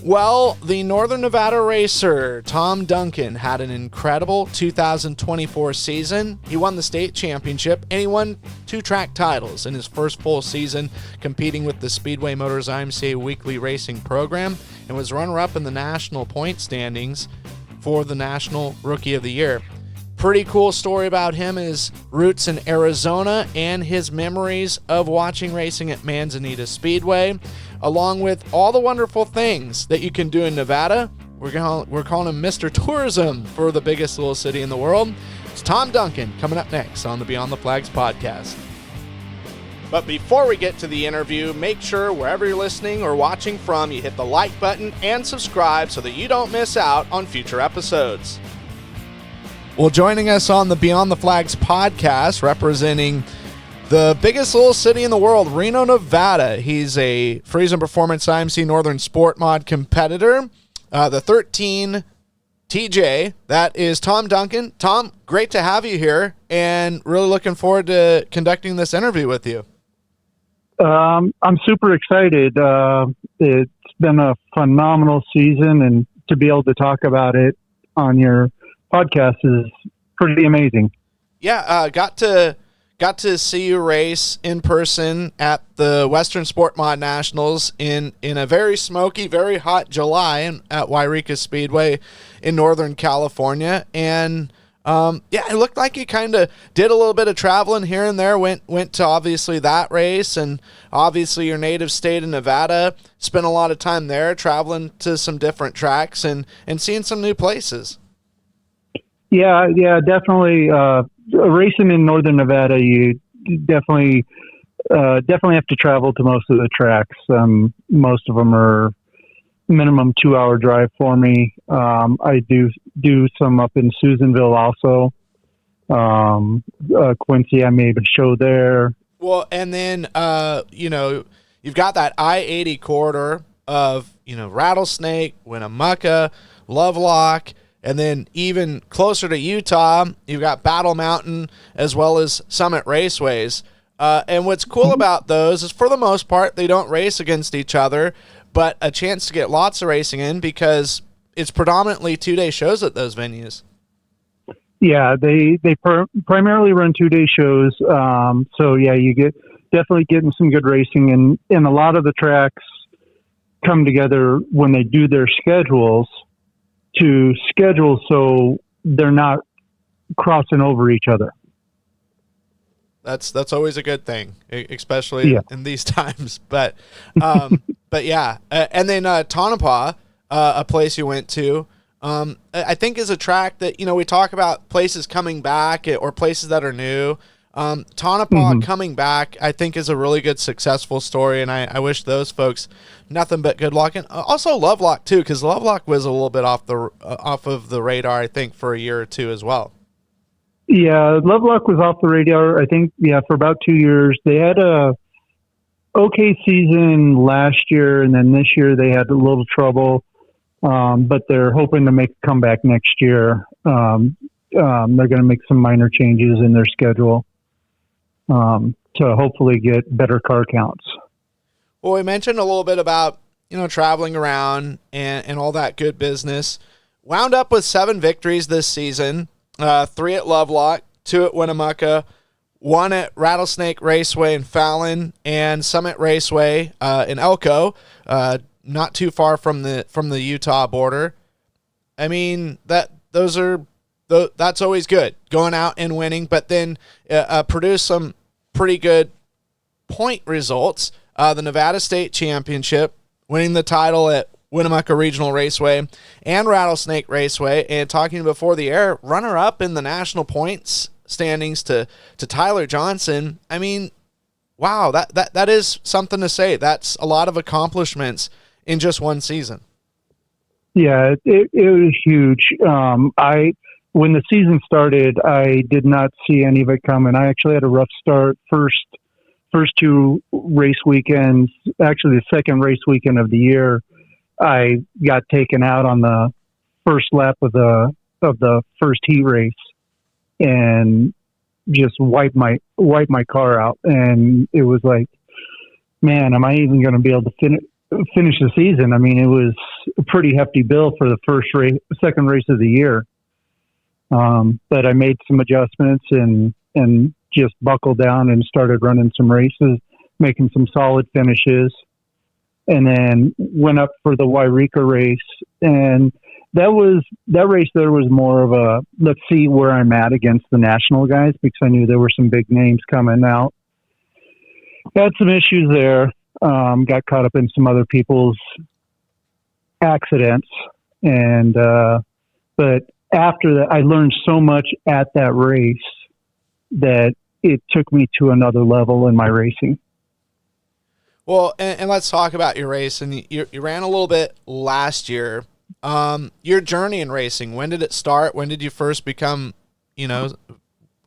Well, the Northern Nevada racer, Tom Duncan, had an incredible 2024 season. He won the state championship, and he won 2 track titles in his first full season competing with the Speedway Motors IMCA weekly racing program, and was runner-up in the national point standings for the National Rookie of the Year. Pretty cool story about him, his roots in Arizona and his memories of watching racing at Manzanita Speedway, along with all the wonderful things that you can do in Nevada. We're calling him Mr. Tourism for the biggest little city in the world. It's Tom Duncan coming up next on the Beyond the Flags podcast. But before we get to the interview, make sure wherever you're listening or watching from, you hit the like button and subscribe so that you don't miss out on future episodes. Well, joining us on the Beyond the Flags podcast, representing the biggest little city in the world, Reno, Nevada. He's a Friesen Performance IMC Northern SportMod competitor, the 13 TJ. That is Tom Duncan. Tom, great to have you here, and really looking forward to conducting this interview with you. I'm super excited. It's been a phenomenal season, and to be able to talk about it on your podcast is pretty amazing. Yeah, got to see you race in person at the Western SportMod Nationals in a very smoky, very hot July at Winnemucca Speedway in Northern California. And it looked like you kind of did a little bit of traveling here and there, went to obviously that race, and obviously your native state of Nevada, spent a lot of time there traveling to some different tracks and seeing some new places. Yeah, definitely. Racing in Northern Nevada, you definitely have to travel to most of the tracks. Most of them are minimum 2-hour drive for me. I do some up in Susanville also. Quincy, I made a show there. Well, and then you've got that I-80 corridor of Rattlesnake, Winnemucca, Lovelock. And then even closer to Utah, you've got Battle Mountain as well as Summit Raceways. And what's cool about those is, for the most part, they don't race against each other, but a chance to get lots of racing in because it's predominantly 2-day shows at those venues. Yeah, they primarily run 2-day shows. So yeah, you definitely getting some good racing, and a lot of the tracks come together when they do their schedules to schedule so they're not crossing over each other. That's always a good thing, especially in these times. But yeah, and then Tonopah, a place you went to, I think is a track that we talk about places coming back or places that are new. Tonopah coming back, I think, is a really good, successful story, and I wish those folks nothing but good luck. And also Lovelock too, because Lovelock was a little bit off of the radar, I think, for a year or two as well. Yeah, Lovelock was off the radar, I think, for about 2 years. They had a okay season last year, and then this year they had a little trouble, but they're hoping to make a comeback next year. They're going to make some minor changes in their schedule to hopefully get better car counts. Well, we mentioned a little bit about, traveling around and all that good business. Wound up with 7 victories this season, 3 at Lovelock, 2 at Winnemucca, 1 at Rattlesnake Raceway in Fallon, and Summit Raceway in Elko, not too far from the Utah border. I mean, that's always good, going out and winning, but then produce some pretty good point results. The Nevada State Championship, winning the title at Winnemucca Regional Raceway and Rattlesnake Raceway, and talking before the air, runner-up in the national points standings to Tyler Johnson. I mean, wow, that is something to say. That's a lot of accomplishments in just one season. Yeah, it was huge. When the season started, I did not see any of it coming. I actually had a rough start. First 2 race weekends, actually the second race weekend of the year, I got taken out on the first lap of the first heat race and just wiped my car out. And it was like, man, am I even going to be able to finish the season? I mean, it was pretty hefty bill for the second race of the year. But I made some adjustments and just buckled down and started running some races, making some solid finishes, and then went up for the Wairika race. And that race there was more of a, let's see where I'm at against the national guys, because I knew there were some big names coming out. Had some issues there. Got caught up in some other people's accidents. And, but after that, I learned so much at that race that it took me to another level in my racing. Well, and let's talk about your race. And you ran a little bit last year. Your journey in racing, when did it start? When did you first become,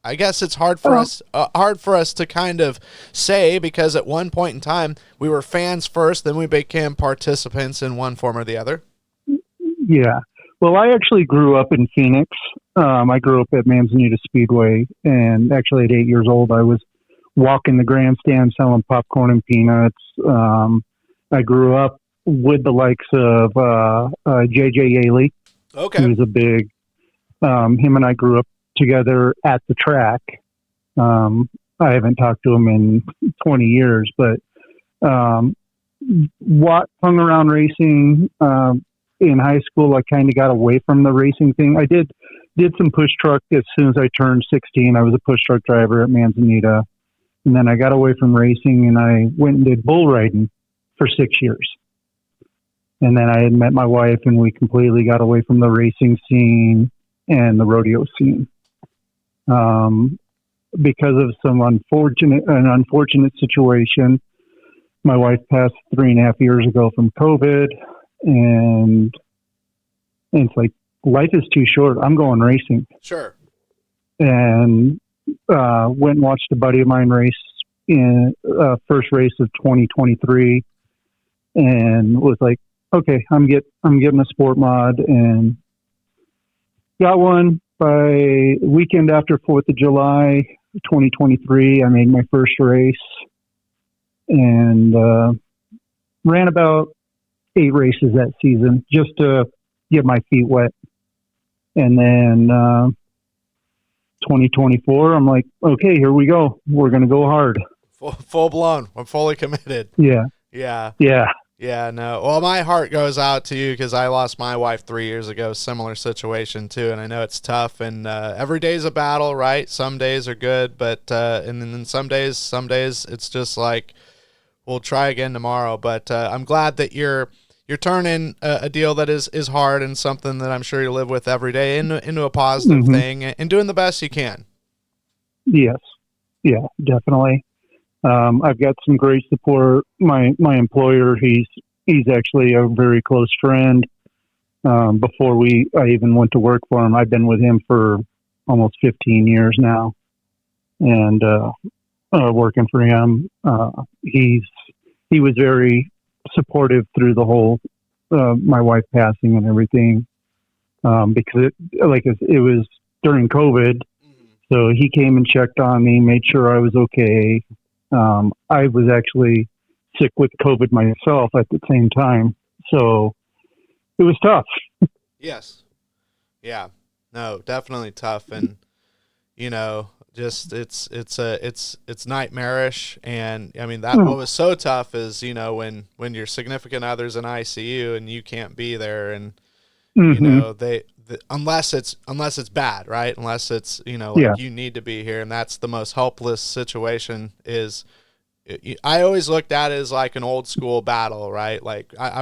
I guess it's hard for us to kind of say, because at one point in time we were fans first, then we became participants in one form or the other. Yeah. Well, I actually grew up in Phoenix. I grew up at Manzanita Speedway, and actually at 8 years old, I was walking the grandstand selling popcorn and peanuts. I grew up with the likes of J.J. Yaley. Okay. He was a big, him and I grew up together at the track. I haven't talked to him in 20 years, but hung around racing. In high school, I kind of got away from the racing thing. I did some push truck as soon as I turned 16. I was a push truck driver at Manzanita. And then I got away from racing and I went and did bull riding for 6 years. And then I had met my wife and we completely got away from the racing scene and the rodeo scene. Because of some unfortunate situation, my wife passed 3.5 years ago from COVID. And it's like, life is too short. I'm going racing. Sure. And went and watched a buddy of mine race in first race of 2023, and was like, okay, I'm getting a SportMod, and got one by weekend after 4th of July 2023. I made my first race and ran about 8 races that season just to get my feet wet. And then 2024, I'm like, okay, here we go. We're going to go hard. Full blown. I'm fully committed. Yeah. Yeah. Yeah. Yeah, no. Well, my heart goes out to you because I lost my wife 3 years ago. Similar situation too, and I know it's tough. And every day's a battle, right? Some days are good, but and then some days it's just like, we'll try again tomorrow. But I'm glad that you're turning a deal that is hard and something that I'm sure you live with every day into a positive thing, and doing the best you can. Yes. Yeah, definitely. I've got some great support. My employer, he's actually a very close friend. Before I even went to work for him, I've been with him for almost 15 years now, and working for him. He was very supportive through the whole my wife passing and everything, because it was during COVID, so he came and checked on me, made sure I was okay. I was actually sick with COVID myself at the same time, so it was tough. Yes. Yeah. No, definitely tough, and just it's nightmarish. And I mean, that what was so tough is when your significant other's in ICU and you can't be there, and unless it's bad, right? Unless it's you need to be here, and that's the most helpless situation. I always looked at it as like an old school battle, right? Like I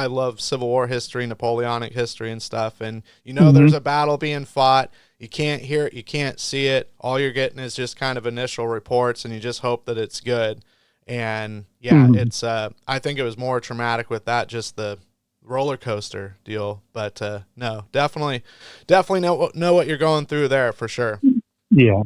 love Civil War history, Napoleonic history and stuff, and there's a battle being fought. You can't hear it, you can't see it. All you're getting is just kind of initial reports, and you just hope that it's good. And it's I think it was more traumatic with that, just the roller coaster deal. But no, definitely know what you're going through there for sure. Yeah.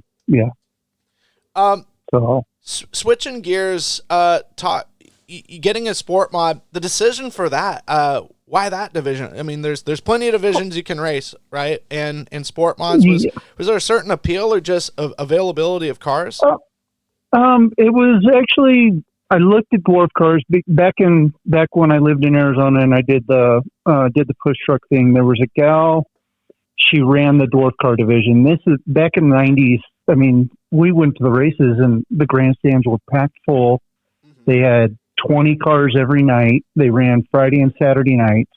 So switching gears, getting a SportMod, the decision for that, why that division? I mean, there's plenty of divisions you can race, right? And SportMods, was there a certain appeal or just availability of cars? It was actually I looked at dwarf cars back when I lived in Arizona, and I did the push truck thing. There was a gal. She ran the dwarf car division. This is back in the 90s. I mean, we went to the races and the grandstands were packed full. Mm-hmm. They had 20 cars every night. They ran Friday and Saturday nights.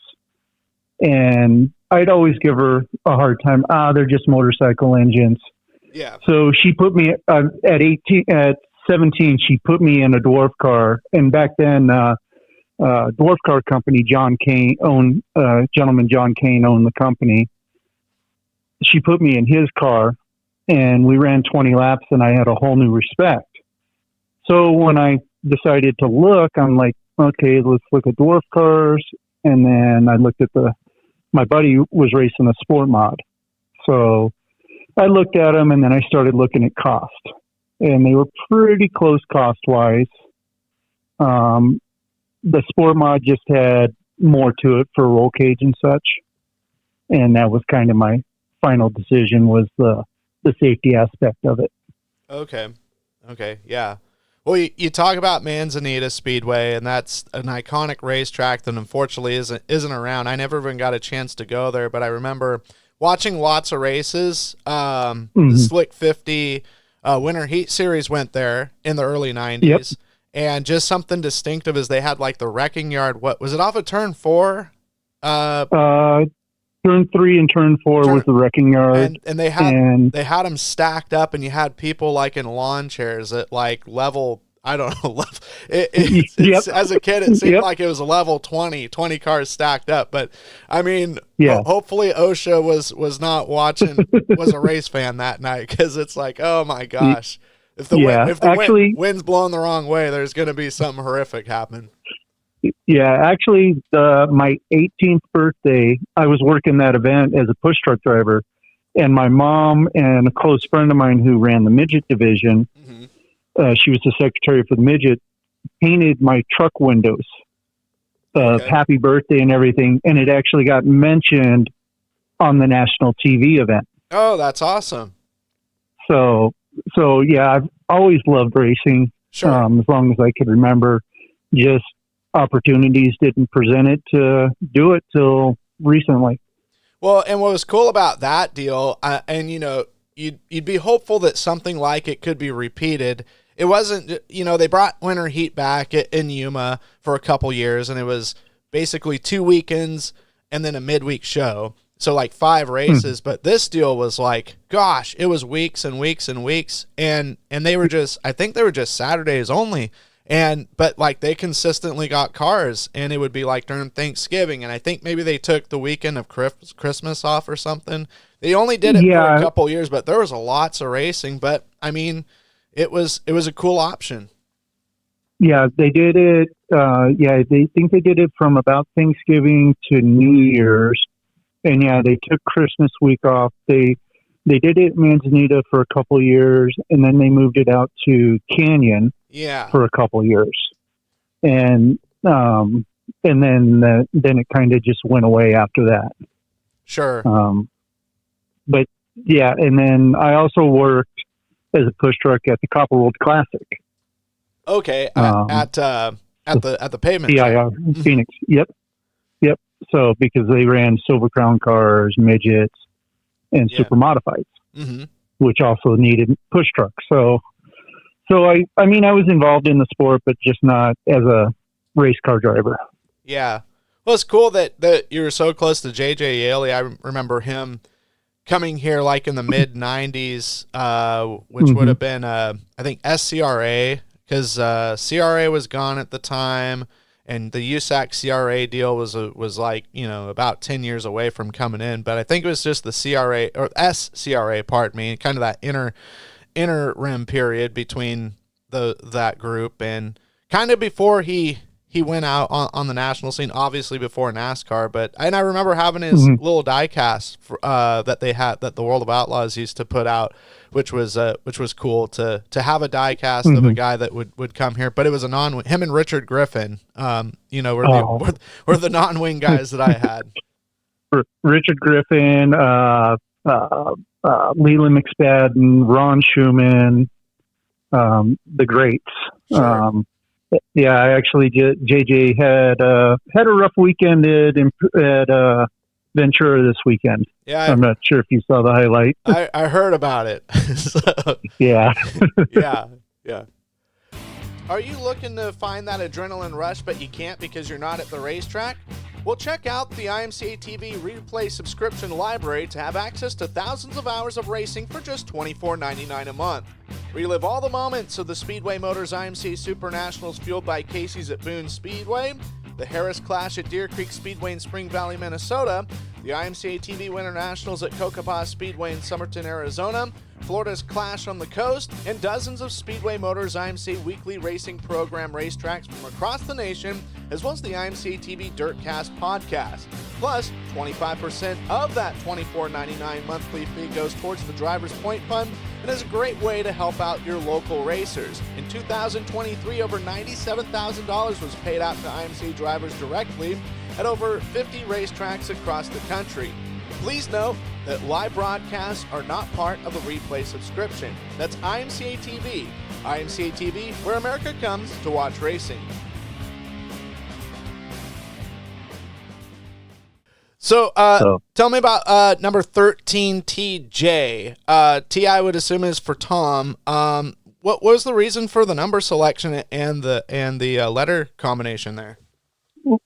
And I'd always give her a hard time. They're just motorcycle engines. Yeah. So she put me at 17, she put me in a dwarf car. And back then, dwarf car company, John Kane owned the company. She put me in his car and we ran 20 laps and I had a whole new respect. So when I decided to look, I'm like, okay, let's look at dwarf cars. And then I looked at my buddy was racing a SportMod. So I looked at them and then I started looking at cost and they were pretty close cost wise. The SportMod just had more to it for roll cage and such. And that was kind of my final decision was the safety aspect of it. Okay. Yeah. Well, you talk about Manzanita Speedway, and that's an iconic racetrack that unfortunately isn't around. I never even got a chance to go there, but I remember watching lots of races. The Slick 50 Winter Heat Series went there in the early 90s. Yep. And just something distinctive is they had like the wrecking yard. What was it off of turn 4? Turn 3 and turn 4 was the wrecking yard, and they had them stacked up, and you had people like in lawn chairs at like level. I don't know. As a kid, it seemed like it was a level 20 cars stacked up. But I mean, hopefully OSHA was not watching, was a race fan that night, because it's like, oh my gosh, if the wind's blowing the wrong way, there's going to be something horrific happen. Yeah, actually, my 18th birthday, I was working that event as a push truck driver, and my mom and a close friend of mine who ran the midget division, she was the secretary for the midget, painted my truck windows, happy birthday and everything, and it actually got mentioned on the national TV event. Oh, that's awesome. So yeah, I've always loved racing, as long as I could remember. Just opportunities didn't present it to do it till recently. Well, and what was cool about that deal, and you'd be hopeful that something like it could be repeated. It wasn't, they brought Winter Heat back in Yuma for a couple years, and it was basically 2 weekends and then a midweek show. So like 5 races, but this deal was like, gosh, it was weeks and weeks and weeks, and they were I think they were just Saturdays only. But like they consistently got cars, and it would be like during Thanksgiving, and I think maybe they took the weekend of Christmas off or something. They only did it for a couple years, but there was lots of racing. But I mean, it was a cool option. Yeah, they did it. They think they did it from about Thanksgiving to New Year's, and they took Christmas week off. They did it at Manzanita for a couple years, and then they moved it out to Canyon. Yeah, for a couple years, and then it kind of just went away after that. Sure. But yeah, and then I also worked as a push truck at the Copper World Classic. Okay, at the pavement. Yeah, Phoenix. Yep. So because they ran Silver Crown cars, midgets, and super modifieds, which also needed push trucks. So I mean, I was involved in the sport, but just not as a race car driver. Yeah. Well, it's cool that you were so close to J.J. Yaley. I remember him coming here like in the mid-90s, which would have been, I think, SCRA, because CRA was gone at the time, and the USAC CRA deal was like, about 10 years away from coming in. But I think it was just the CRA, or SCRA, pardon me, kind of that interim period between that group, and kind of before he went out on the national scene, obviously before NASCAR. And I remember having his little diecast that they had, that the World of Outlaws used to put out, which was cool to have a diecast of a guy that would come here. But it was him and Richard Griffin, were the non-wing guys that I had. Richard Griffin, Leland McSpadden, Ron Schumann, the greats. Sure. Yeah, I actually JJ had a rough weekend at Ventura this weekend. Yeah, I'm not sure if you saw the highlight. I heard about it. So, Yeah. yeah, yeah. Are you looking to find that adrenaline rush, but you can't because you're not at the racetrack? Well, check out the IMCA TV Replay subscription library to have access to thousands of hours of racing for just $24.99 a month. Relive all the moments of the Speedway Motors IMCA Super Nationals fueled by Casey's at Boone Speedway, the Harris Clash at Deer Creek Speedway in Spring Valley, Minnesota, the IMCA TV Winter Nationals at Cocopah Speedway in Somerton, Arizona, Florida's Clash on the Coast, and dozens of Speedway Motors IMCA weekly racing program racetracks from across the nation, as well as the IMCA TV Dirtcast podcast. Plus, 25% of that $24.99 monthly fee goes towards the Drivers Point Fund and is a great way to help out your local racers. In 2023, over $97,000 was paid out to IMCA drivers directly at over 50 racetracks across the country. Please note that live broadcasts are not part of a replay subscription. That's IMCA TV. IMCA TV, where America comes to watch racing. So, tell me about number 13, TJ. T, I would assume, is for Tom. What was the reason for the number selection and the letter combination there?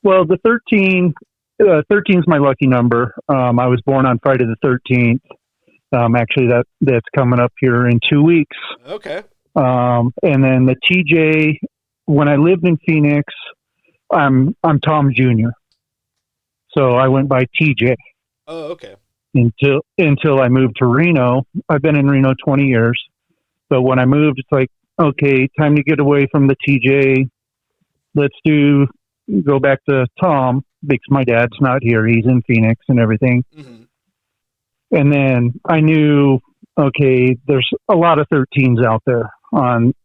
Well, the 13 is my lucky number. I was born on Friday the 13th. Actually, that's coming up here in 2 weeks. Okay. And then the TJ, when I lived in Phoenix, I'm Tom Jr. So I went by TJ. Oh, okay. Until I moved to Reno. I've been in Reno 20 years. But when I moved, it's like, okay, time to get away from the TJ. Let's go back to Tom, because my dad's not here. He's in Phoenix and everything. Mm-hmm. And then I knew, okay, there's a lot of 13s out there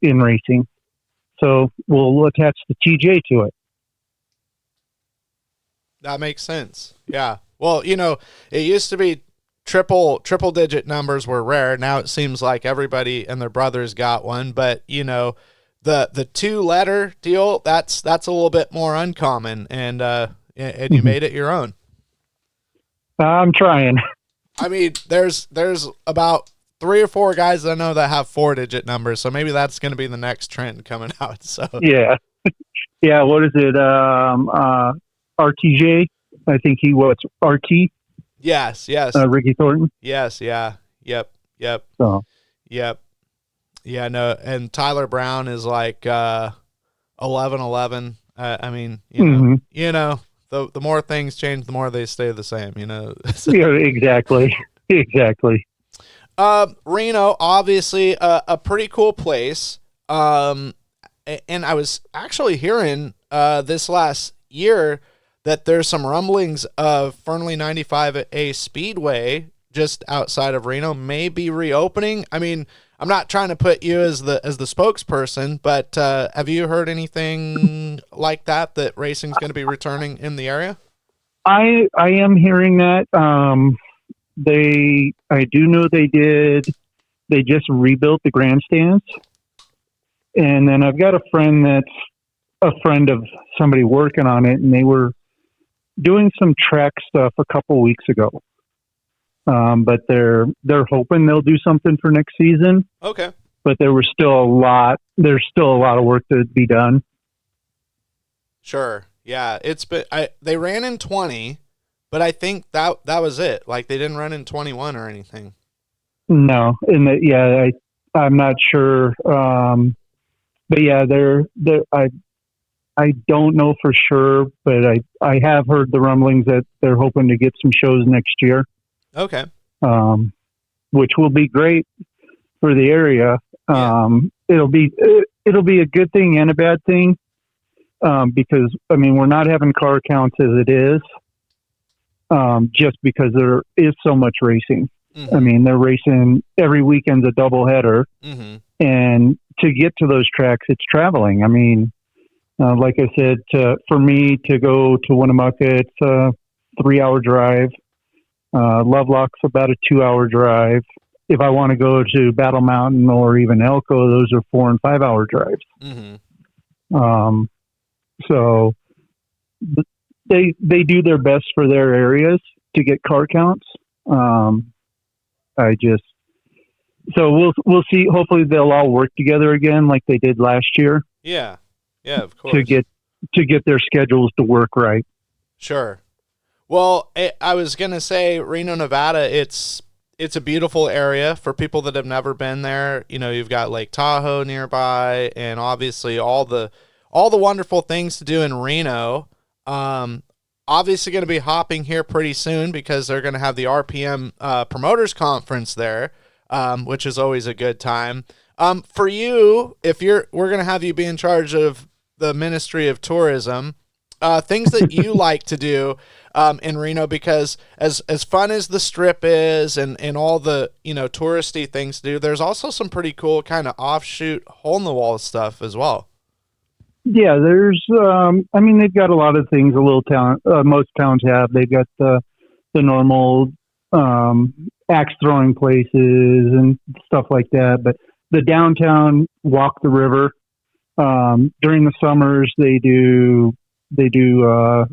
in racing. So we'll attach the TJ to it. That makes sense. Yeah. Well, it used to be triple digit numbers were rare. Now it seems like everybody and their brothers got one, but the 2-letter deal, that's a little bit more uncommon, and you made it your own. I'm trying. I mean, there's about 3 or 4 guys that I know that have 4-digit numbers, so maybe that's going to be the next trend coming out. So yeah. Yeah. What is it? RTJ. I think he was RT. Yes. Ricky Thornton. Yes. Yeah. Yep. So. Yep. Yeah. No. And Tyler Brown is like 1111. I mean, the more things change, the more they stay the same. So. Yeah. Exactly. Reno, obviously, a pretty cool place. And I was actually hearing this last year that there's some rumblings of Fernley 95A Speedway just outside of Reno may be reopening. I mean, I'm not trying to put you as the spokesperson, but have you heard anything like that racing's going to be returning in the area? I am hearing that. I do know they just rebuilt the grandstands. And then I've got a friend that's a friend of somebody working on it, and they were doing some track stuff a couple weeks ago. But they're hoping they'll do something for next season. Okay. But there's still a lot of work to be done. Sure. Yeah. They ran in 20, but I think that was it. Like, they didn't run in 21 or anything. No. I'm not sure. But yeah, I don't know for sure, but I have heard the rumblings that they're hoping to get some shows next year. Okay. Which will be great for the area. It'll be a good thing and a bad thing. Because I mean, we're not having car counts as it is. Just because there is so much racing. Mm-hmm. I mean, they're racing every weekend's a doubleheader. Mm-hmm. And to get to those tracks, it's traveling. I mean, like I said, for me to go to Winnemucca, it's a 3-hour drive. Lovelock's about a 2-hour drive. If I want to go to Battle Mountain or even Elko, those are 4 and 5 hour drives. Mm-hmm. Um, so they do their best for their areas to get car counts. I just so we'll see. Hopefully they'll all work together again like they did last year. Yeah, yeah, of course. To get their schedules to work right. Sure. Well, I was gonna say Reno, Nevada. It's a beautiful area for people that have never been there. You know, you've got Lake Tahoe nearby, and obviously all the wonderful things to do in Reno. Obviously going to be hopping here pretty soon because they're going to have the RPM promoters conference there, which is always a good time. For you, we're going to have you be in charge of the Ministry of Tourism. Things that you like to do in Reno, because as fun as the Strip is and all the touristy things to do, there's also some pretty cool kind of offshoot hole in the wall stuff as well. Yeah, there's. I mean, they've got a lot of things. A little town. Most towns have. They've got the normal axe throwing places and stuff like that. But the downtown walk the river. During the summers, they do the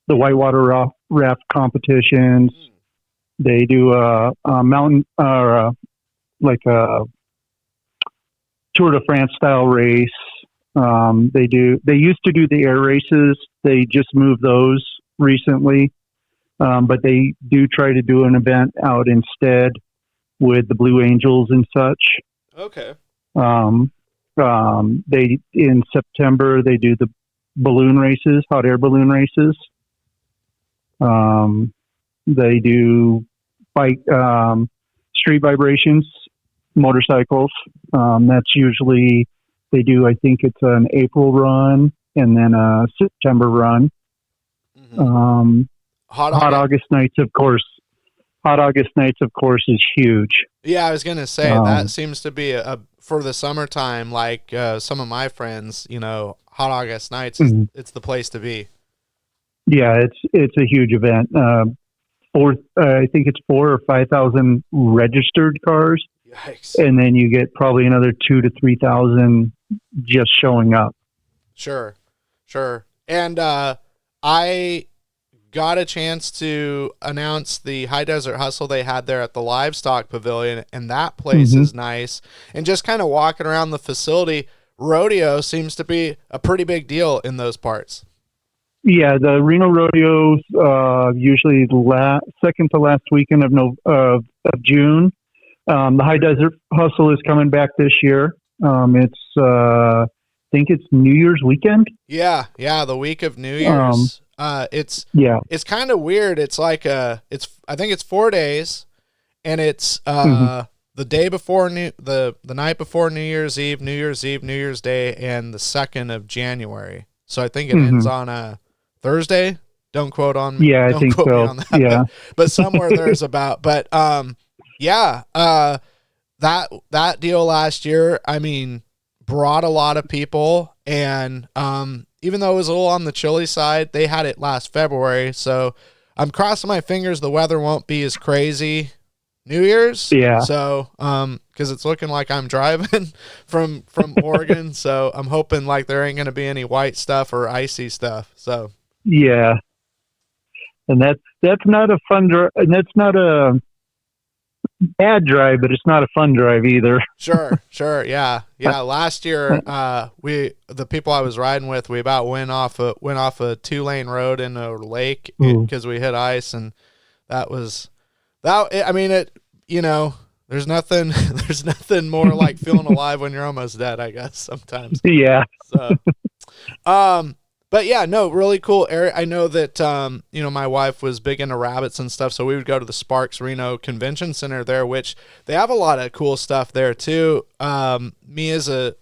whitewater raft competitions. They do a mountain like a Tour de France style race. They used to do the air races. They just moved those recently. But they do try to do an event out instead with the Blue Angels and such. Okay. They in September they do the balloon races, hot air balloon races. They do bike street vibrations, motorcycles. That's usually they do. I think it's an April run and then a September run. Mm-hmm. Hot August Nights, of course. Hot August Nights, of course, is huge. Yeah, I was gonna say that seems to be a for the summertime. Like some of my friends, Hot August Nights, it's the place to be. Yeah, it's a huge event. I think it's 4,000 or 5,000 registered cars. Yikes. And then you get probably another 2,000 to 3,000 just showing up. Sure. And I got a chance to announce the High Desert Hustle they had there at the Livestock Pavilion, and that place is nice. And just kind of walking around the facility, rodeo seems to be a pretty big deal in those parts. Yeah, the Reno rodeos usually second to last weekend of June. The High Desert Hustle is coming back this year. I think it's New Year's weekend. Yeah, the week of New Year's. It's kind of weird. It's like I think it's 4 days, and it's the day before the night before New Year's Eve, New Year's Day, and the 2nd of January. So I think it ends on a Thursday. Don't quote on me. Yeah, I think so. On that, yeah, but somewhere there's about. But that deal last year, I mean, brought a lot of people, and even though it was a little on the chilly side, they had it last February. So I'm crossing my fingers the weather won't be as crazy New Year's. Yeah. So because it's looking like I'm driving from Oregon, so I'm hoping like there ain't going to be any white stuff or icy stuff. So yeah, and that's not a fun drive, and that's not a bad drive, but it's not a fun drive either. Sure. Yeah. Last year, the people I was riding with, we about went off a 2-lane road in a lake because we hit ice, and that was that. I mean, there's nothing more like feeling alive when you're almost dead, I guess sometimes. Yeah. So, but yeah, no, really cool area. I know that, my wife was big into rabbits and stuff, so we would go to the Sparks Reno Convention Center there, which they have a lot of cool stuff there too. Me as a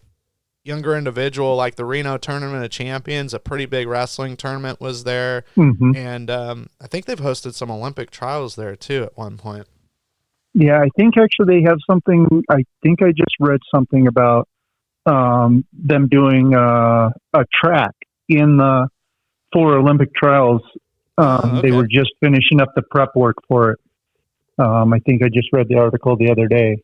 younger individual, like the Reno Tournament of Champions, a pretty big wrestling tournament was there. And I think they've hosted some Olympic trials there too at one point. Yeah, I think actually they have something. I think I just read something about them doing a track in the 4 Olympic trials. Okay. They were just finishing up the prep work for it. I think I just read the article the other day.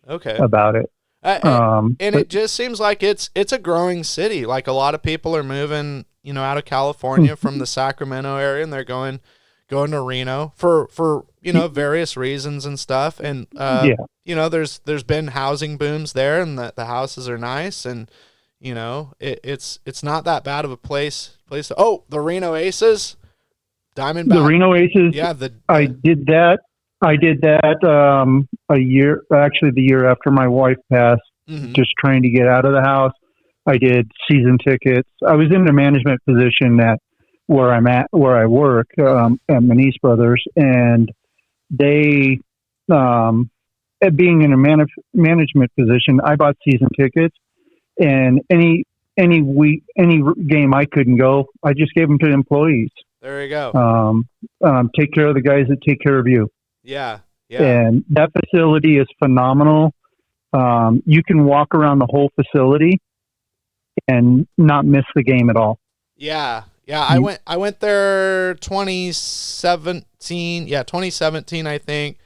Okay. About it. And it just seems like it's a growing city. Like a lot of people are moving, out of California from the Sacramento area, and they're going to Reno for various reasons and stuff. And there's been housing booms there, and the houses are nice, and it's not that bad of a place. The Reno Aces, Diamondback. The Reno Aces. Yeah, I did that. The year after my wife passed, just trying to get out of the house. I did season tickets. I was in a management position where I work, at Manise Brothers, and they, at being in a management position, I bought season tickets, and any game I couldn't go, I just gave them to employees. There you go. Take care of the guys that take care of you. Yeah. And that facility is phenomenal. You can walk around the whole facility and not miss the game at all. Yeah. I went there 2017. Yeah, 2017, I think.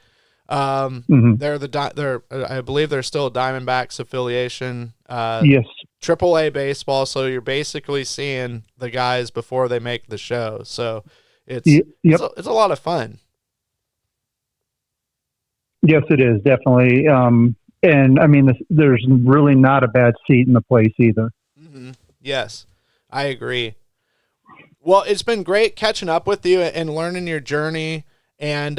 They're I believe they're still a Diamondbacks affiliation. Yes. AAA baseball. So you're basically seeing the guys before they make the show. So it's a lot of fun. Yes, it is, definitely. And I mean, there's really not a bad seat in the place either. Mm-hmm. Yes, I agree. Well, it's been great catching up with you and learning your journey and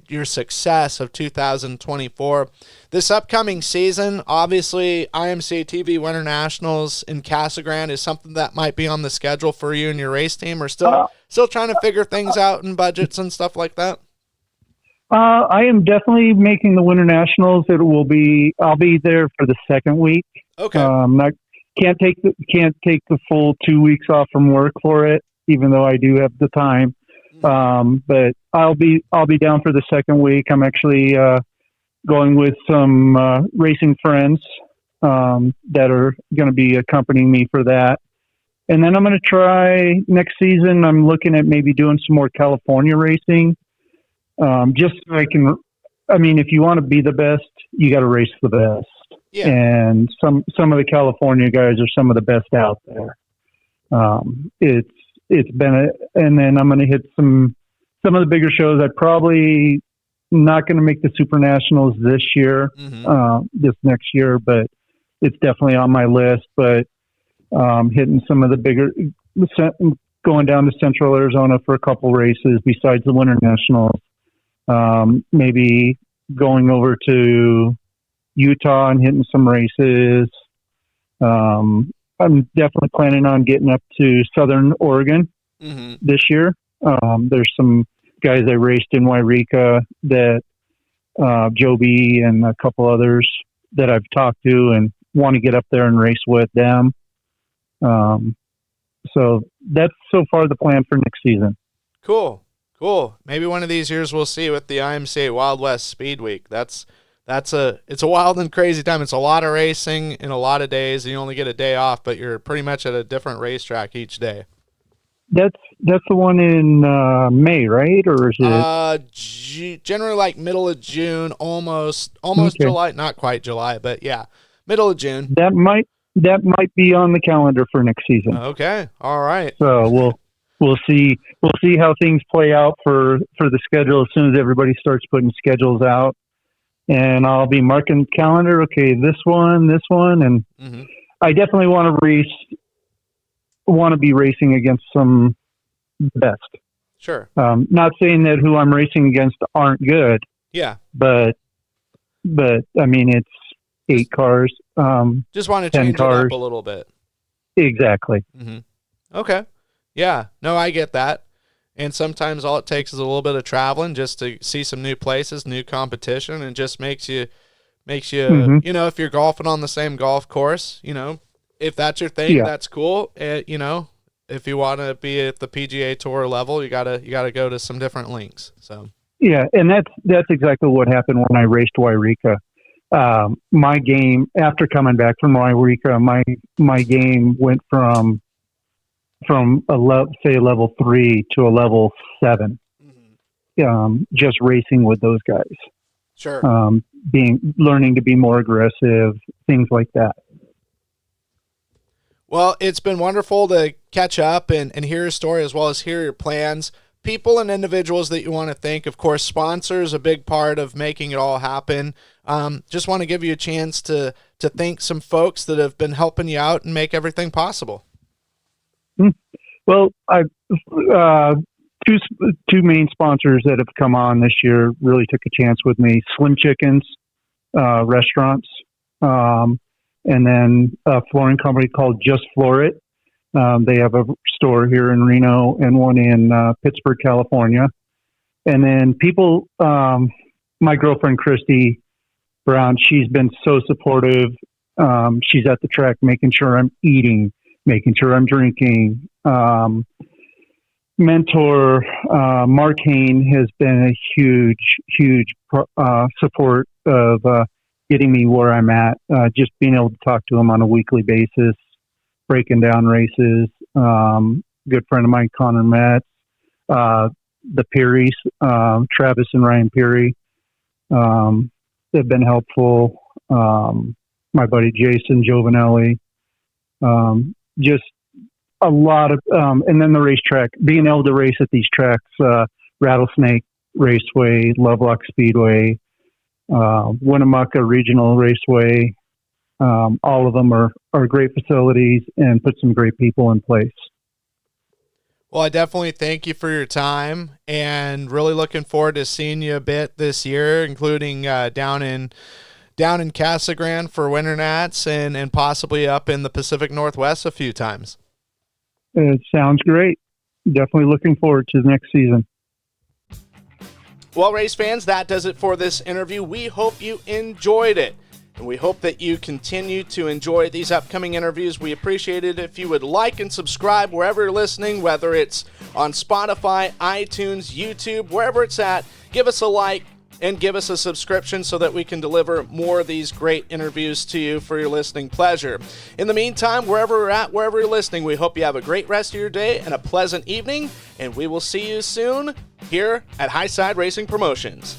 your success of 2024. This upcoming season, obviously, IMCA TV Winter Nationals in Casa Grande is something that might be on the schedule for you and your race team, or still trying to figure things out and budgets and stuff like that. I am definitely making the Winter Nationals. I'll be there for the second week. Okay. Can't take the full 2 weeks off from work for it, even though I do have the time. But I'll be down for the second week. I'm actually going with some racing friends that are going to be accompanying me for that. And then I'm going to try next season. I'm looking at maybe doing some more California racing. Just so I can, if you want to be the best, you got to race the best. Yeah. And some of the California guys are some of the best out there. It's been and then I'm going to hit some of the bigger shows. I'm probably not going to make the Super Nationals this year, this next year, but it's definitely on my list. But hitting some of the bigger, going down to Central Arizona for a couple races besides the Winter Nationals. Maybe going over to Utah and hitting some races. I'm definitely planning on getting up to Southern Oregon this year. There's some guys I raced in Wairika that Joby and a couple others that I've talked to and want to get up there and race with them. So that's so far the plan for next season. Cool. Maybe one of these years we'll see with the IMCA Wild West Speed Week. It's a wild and crazy time. It's a lot of racing in a lot of days. You only get a day off, but you're pretty much at a different racetrack each day. That's the one in May, right? Or is it generally like middle of June, almost okay. July, not quite July, but yeah, middle of June. That might be on the calendar for next season. Okay, all right. So we'll see how things play out for the schedule as soon as everybody starts putting schedules out. And I'll be marking the calendar. Okay, this one, and I definitely want to be racing against some best. Sure. Not saying that who I'm racing against aren't good. Yeah. But it's 8 cars. Just want to change cars. It up a little bit. Exactly. Okay. Yeah. No, I get that. And sometimes all it takes is a little bit of traveling just to see some new places, new competition, and just makes you, if you're golfing on the same golf course, if that's your thing, that's cool. If you want to be at the PGA Tour level, you gotta go to some different links. So yeah, and that's exactly what happened when I raced Wairika. My game after coming back from Wairika, my game went from a level 3 to a level 7, just racing with those guys. Sure. Learning to be more aggressive, things like that. Well, it's been wonderful to catch up and hear your story as well as hear your plans. People and individuals that you want to thank, of course, sponsors, a big part of making it all happen. Just want to give you a chance to thank some folks that have been helping you out and make everything possible. Well, I've two main sponsors that have come on this year really took a chance with me. Slim Chickens restaurants, and then a flooring company called Just Floor It. They have a store here in Reno and one in Pittsburgh, California. And then people, my girlfriend, Christy Brown, she's been so supportive. She's at the track making sure I'm eating, making sure I'm drinking. Mentor, Mark Hain has been a huge support of getting me where I'm at, just being able to talk to him on a weekly basis, breaking down races. Good friend of mine, Connor Metz, the Perrys, Travis and Ryan Perry, they've been helpful. My buddy Jason Giovanelli, just a lot of, and then the racetrack, being able to race at these tracks, Rattlesnake, Raceway, Lovelock Speedway, Winnemucca Regional Raceway. All of them are great facilities and put some great people in place. Well, I definitely thank you for your time and really looking forward to seeing you a bit this year, including down in Casa Grande for Winter Nats and possibly up in the Pacific Northwest a few times. It sounds great. Definitely looking forward to the next season. Well, race fans, that does it for this interview. We hope you enjoyed it, and we hope that you continue to enjoy these upcoming interviews. We appreciate it if you would like and subscribe wherever you're listening, whether it's on Spotify, iTunes, YouTube, wherever it's at. Give us a like and give us a subscription so that we can deliver more of these great interviews to you for your listening pleasure. In the meantime, wherever we're at, wherever you're listening, we hope you have a great rest of your day and a pleasant evening, and we will see you soon here at Highside Racing Promotions.